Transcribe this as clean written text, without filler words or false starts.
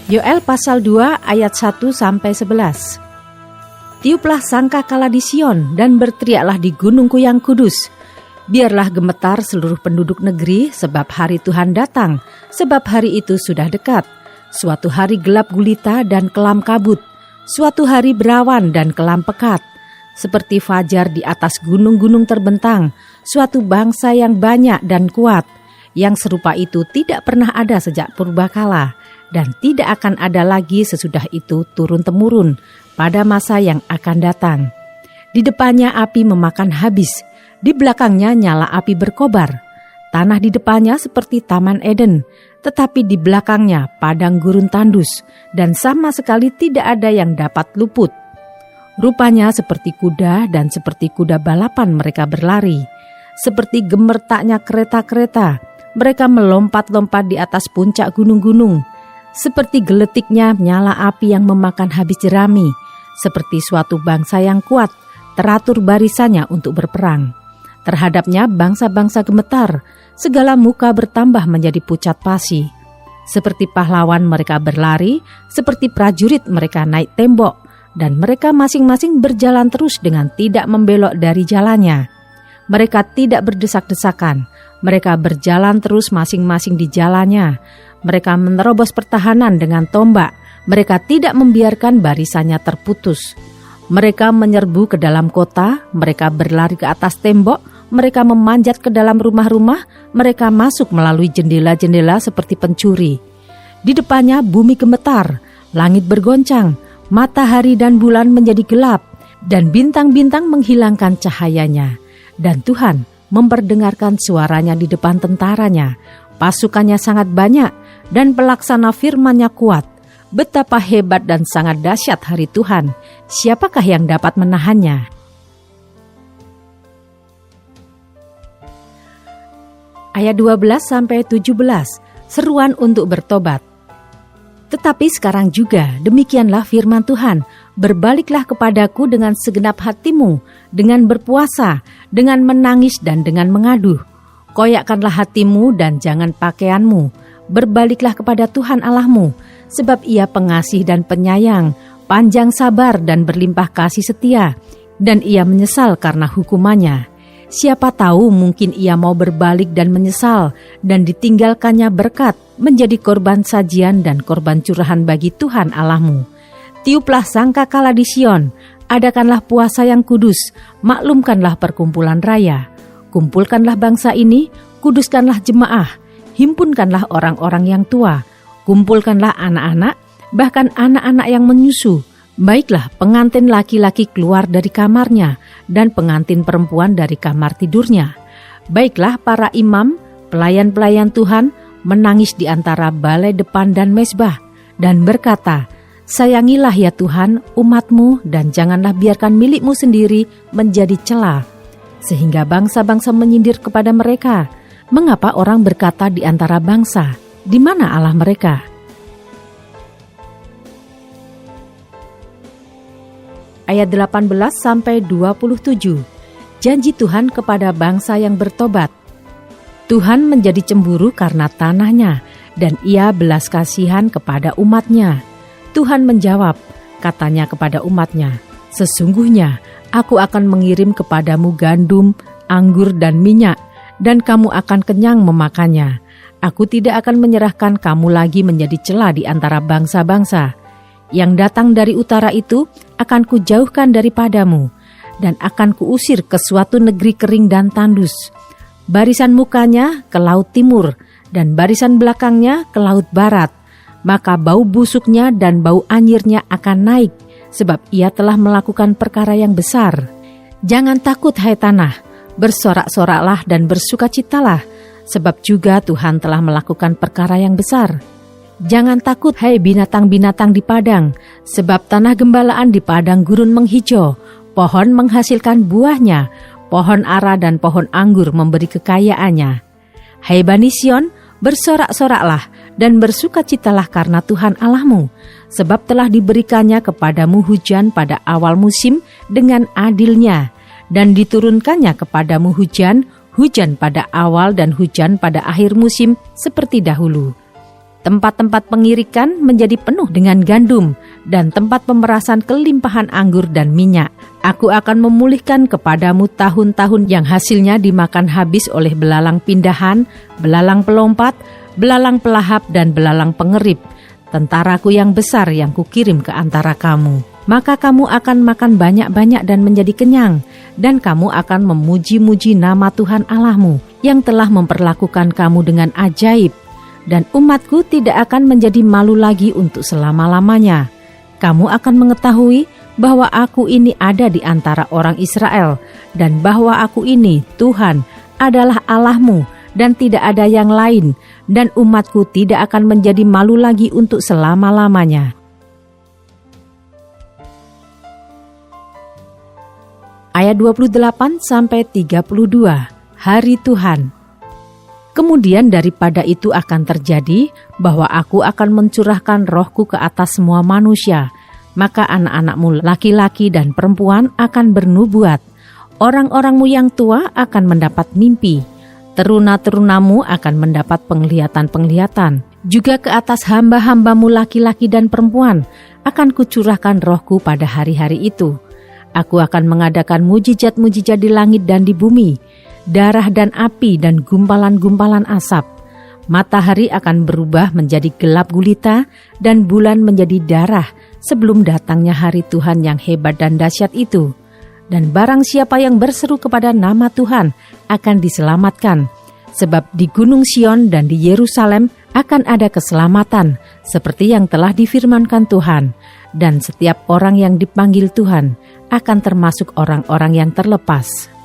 Yoel pasal 2 ayat 1-11. Tiuplah sangkakala di Sion dan berteriaklah di gunungku yang kudus. Biarlah gemetar seluruh penduduk negeri, sebab hari Tuhan datang, sebab hari itu sudah dekat. Suatu hari gelap gulita dan kelam kabut, suatu hari berawan dan kelam pekat. Seperti fajar di atas gunung-gunung terbentang, suatu bangsa yang banyak dan kuat. Yang serupa itu tidak pernah ada sejak purbakala, dan tidak akan ada lagi sesudah itu turun-temurun pada masa yang akan datang. Di depannya api memakan habis, di belakangnya nyala api berkobar. Tanah di depannya seperti Taman Eden, tetapi di belakangnya padang gurun tandus, dan sama sekali tidak ada yang dapat luput. Rupanya seperti kuda dan seperti kuda balapan mereka berlari. Seperti gemertaknya kereta-kereta, mereka melompat-lompat di atas puncak gunung-gunung. Seperti geletiknya nyala api yang memakan habis jerami. Seperti suatu bangsa yang kuat, teratur barisannya untuk berperang. Terhadapnya bangsa-bangsa gemetar, segala muka bertambah menjadi pucat pasi. Seperti pahlawan mereka berlari, seperti prajurit mereka naik tembok, dan mereka masing-masing berjalan terus dengan tidak membelok dari jalannya. Mereka tidak berdesak-desakan, mereka berjalan terus masing-masing di jalannya. Mereka menerobos pertahanan dengan tombak, mereka tidak membiarkan barisannya terputus. Mereka menyerbu ke dalam kota, mereka berlari ke atas tembok, mereka memanjat ke dalam rumah-rumah, mereka masuk melalui jendela-jendela seperti pencuri. Di depannya bumi gemetar, langit bergoncang, matahari dan bulan menjadi gelap, dan bintang-bintang menghilangkan cahayanya. Dan Tuhan memperdengarkan suaranya di depan tentaranya. Pasukannya sangat banyak, dan pelaksana firman-Nya kuat. Betapa hebat dan sangat dahsyat hari Tuhan. Siapakah yang dapat menahannya? Ayat 12-17, seruan untuk bertobat. Tetapi sekarang juga demikianlah firman Tuhan, berbaliklah kepadaku dengan segenap hatimu, dengan berpuasa, dengan menangis dan dengan mengaduh. Koyakkanlah hatimu dan jangan pakaianmu, berbaliklah kepada Tuhan Allahmu, sebab Ia pengasih dan penyayang, panjang sabar dan berlimpah kasih setia, dan Ia menyesal karena hukumannya. Siapa tahu mungkin Ia mau berbalik dan menyesal, dan ditinggalkannya berkat menjadi korban sajian dan korban curahan bagi Tuhan Allahmu. Tiuplah sangkakala di Sion, adakanlah puasa yang kudus, maklumkanlah perkumpulan raya. Kumpulkanlah bangsa ini, kuduskanlah jemaah, himpunkanlah orang-orang yang tua, kumpulkanlah anak-anak, bahkan anak-anak yang menyusu. Baiklah pengantin laki-laki keluar dari kamarnya, dan pengantin perempuan dari kamar tidurnya. Baiklah para imam, pelayan-pelayan Tuhan, menangis di antara balai depan dan mezbah, dan berkata, sayangilah ya Tuhan umat-Mu, dan janganlah biarkan milik-Mu sendiri menjadi cela. Sehingga bangsa-bangsa menyindir kepada mereka. Mengapa orang berkata di antara bangsa, di mana Allah mereka? Ayat 18-27, janji Tuhan kepada bangsa yang bertobat. Tuhan menjadi cemburu karena tanahnya, dan Ia belas kasihan kepada umat-Nya. Tuhan menjawab, katanya kepada umat-Nya, sesungguhnya Aku akan mengirim kepadamu gandum, anggur dan minyak, dan kamu akan kenyang memakannya. Aku tidak akan menyerahkan kamu lagi menjadi cela di antara bangsa-bangsa. Yang datang dari utara itu akan kujauhkan daripadamu, dan akan kuusir ke suatu negeri kering dan tandus. Barisan mukanya ke laut timur, dan barisan belakangnya ke laut barat. Maka bau busuknya dan bau anyirnya akan naik, sebab ia telah melakukan perkara yang besar. Jangan takut hai tanah, bersorak-soraklah dan bersukacitalah, sebab juga Tuhan telah melakukan perkara yang besar. Jangan takut hai binatang-binatang di padang, sebab tanah gembalaan di padang gurun menghijau, pohon menghasilkan buahnya, pohon ara dan pohon anggur memberi kekayaannya. Hai Bani Sion, bersorak-soraklah dan bersukacitalah karena Tuhan Allahmu, sebab telah diberikannya kepadamu hujan pada awal musim dengan adilnya, dan diturunkannya kepadamu hujan pada awal dan hujan pada akhir musim seperti dahulu. Tempat-tempat pengirikan menjadi penuh dengan gandum, dan tempat pemerasan kelimpahan anggur dan minyak. Aku akan memulihkan kepadamu tahun-tahun yang hasilnya dimakan habis oleh belalang pindahan, belalang pelompat, belalang pelahap, dan belalang pengerip, tentaraku yang besar yang kukirim ke antara kamu. Maka kamu akan makan banyak-banyak dan menjadi kenyang, dan kamu akan memuji-muji nama Tuhan Allahmu, yang telah memperlakukan kamu dengan ajaib. Dan umatku tidak akan menjadi malu lagi untuk selama-lamanya. Kamu akan mengetahui bahwa aku ini ada di antara orang Israel, dan bahwa aku ini, Tuhan, adalah Allahmu, dan tidak ada yang lain, dan umatku tidak akan menjadi malu lagi untuk selama-lamanya. Ayat 28-32, Hari Tuhan. Kemudian daripada itu akan terjadi bahwa aku akan mencurahkan rohku ke atas semua manusia. Maka anak-anakmu laki-laki dan perempuan akan bernubuat. Orang-orangmu yang tua akan mendapat mimpi. Teruna-terunamu akan mendapat penglihatan-penglihatan. Juga ke atas hamba-hambamu laki-laki dan perempuan akan kucurahkan rohku pada hari-hari itu. Aku akan mengadakan mujizat-mujizat di langit dan di bumi, darah dan api dan gumpalan-gumpalan asap. Matahari akan berubah menjadi gelap gulita dan bulan menjadi darah sebelum datangnya hari Tuhan yang hebat dan dahsyat itu. Dan barang siapa yang berseru kepada nama Tuhan akan diselamatkan. Sebab di Gunung Sion dan di Yerusalem akan ada keselamatan seperti yang telah difirmankan Tuhan. Dan setiap orang yang dipanggil Tuhan akan termasuk orang-orang yang terlepas.